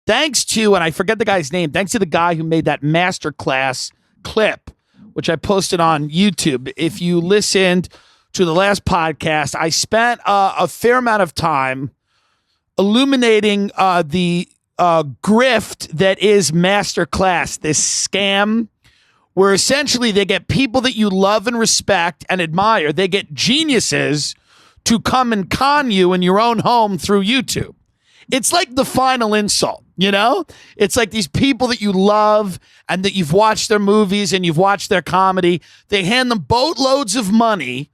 thanks to, and I forget the guy's name, thanks to the guy who made that Masterclass clip, which I posted on YouTube. If you listened to the last podcast, I spent a fair amount of time illuminating the grift that is Masterclass, this scam where essentially they get people that you love and respect and admire. They get geniuses to come and con you in your own home through YouTube. It's like the final insult, you know? It's like these people that you love and that you've watched their movies and you've watched their comedy. They hand them boatloads of money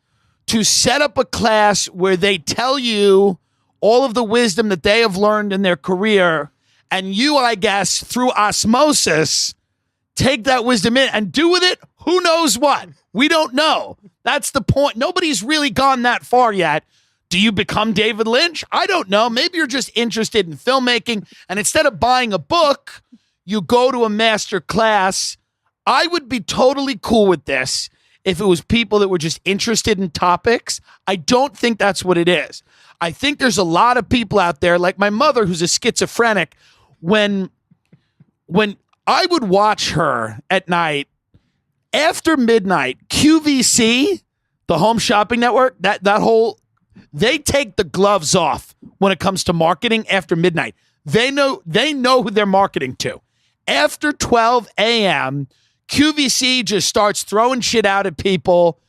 to set up a class where they tell you all of the wisdom that they have learned in their career. And you, I guess, through osmosis, take that wisdom in and do with it who knows what. We don't know. That's the point. Nobody's really gone that far yet. Do you become David Lynch? I don't know. Maybe you're just interested in filmmaking, and instead of buying a book, you go to a master class. I would be totally cool with this if it was people that were just interested in topics. I don't think that's what it is. I think there's a lot of people out there, like my mother, who's a schizophrenic. When I would watch her at night, after midnight, QVC, the Home Shopping Network, they take the gloves off when it comes to marketing after midnight. They know who they're marketing to. After 12 a.m., QVC just starts throwing shit out at people.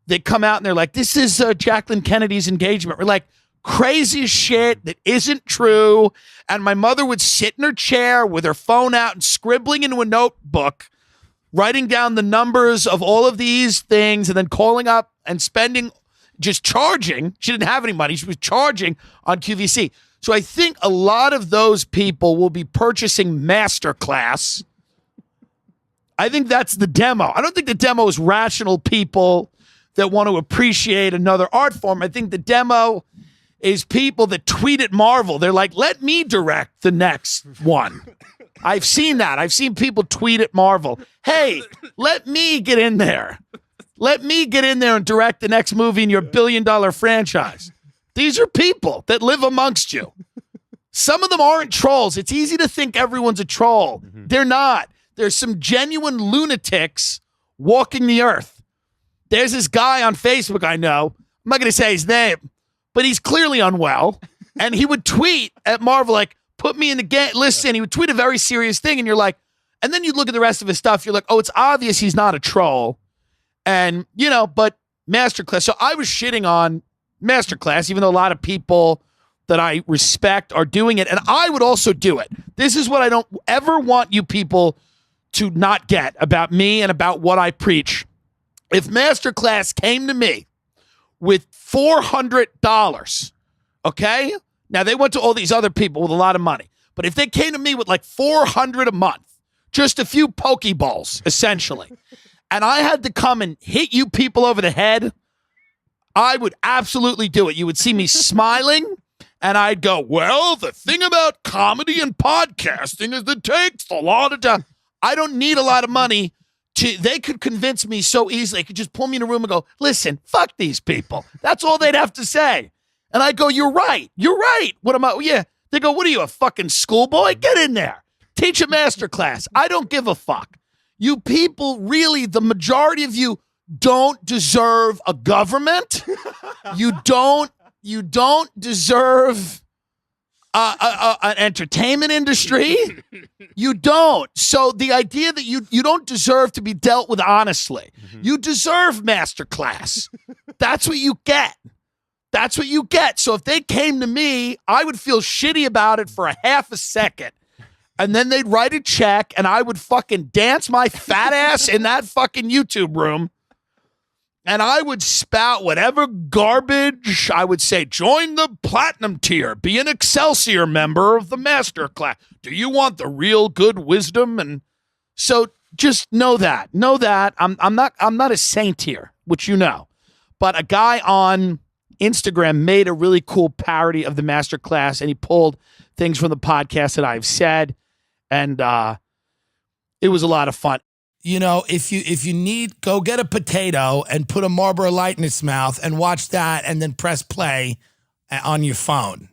They come out and they're like, this is Jacqueline Kennedy's engagement. We're like, crazy shit that isn't true. And my mother would sit in her chair with her phone out and scribbling into a notebook, writing down the numbers of all of these things and then calling up and spending, just charging. She didn't have any money. She was charging on QVC. So I think a lot of those people will be purchasing Masterclass. I think that's the demo. I don't think the demo is rational people that want to appreciate another art form. I think the demo is people that tweet at Marvel. They're like, let me direct the next one. I've seen that. I've seen people tweet at Marvel. Hey, let me get in there. Let me get in there and direct the next movie in your billion-dollar franchise. These are people that live amongst you. Some of them aren't trolls. It's easy to think everyone's a troll. Mm-hmm. They're not. There's some genuine lunatics walking the earth. There's this guy on Facebook I know. I'm not going to say his name, but he's clearly unwell. And he would tweet at Marvel like, put me in the game. Listen, he would tweet a very serious thing. And you're like, and then you look at the rest of his stuff. You're like, oh, it's obvious he's not a troll. And, but Masterclass. So I was shitting on Masterclass, even though a lot of people that I respect are doing it. And I would also do it. This is what I don't ever want you people to not get about me and about what I preach. If Masterclass came to me with $400, okay? Now, they went to all these other people with a lot of money. But if they came to me with like $400 a month, just a few Pokeballs, essentially, and I had to come and hit you people over the head, I would absolutely do it. You would see me smiling, and I'd go, well, the thing about comedy and podcasting is it takes a lot of time. I don't need a lot of money. They could convince me so easily. They could just pull me in a room and go, listen, fuck these people. That's all they'd have to say. And I go, you're right. You're right. What am I? Yeah. They go, what are you, a fucking schoolboy? Get in there. Teach a masterclass. I don't give a fuck. You people, really, the majority of you don't deserve a government. You don't deserve an entertainment industry. You don't. So the idea that you don't deserve to be dealt with honestly. Mm-hmm. You deserve Masterclass. That's what you get. That's what you get. So if they came to me, I would feel shitty about it for a half a second. And then they'd write a check and I would fucking dance my fat ass in that fucking YouTube room. And I would spout whatever garbage. I would say, join the platinum tier. Be an Excelsior member of the Masterclass. Do you want the real good wisdom? And so just know that. Know that. I'm not a saint here, which you know. But a guy on Instagram made a really cool parody of the Masterclass, and he pulled things from the podcast that I've said. And it was a lot of fun. If you need, go get a potato and put a Marlboro Light in its mouth and watch that and then press play on your phone.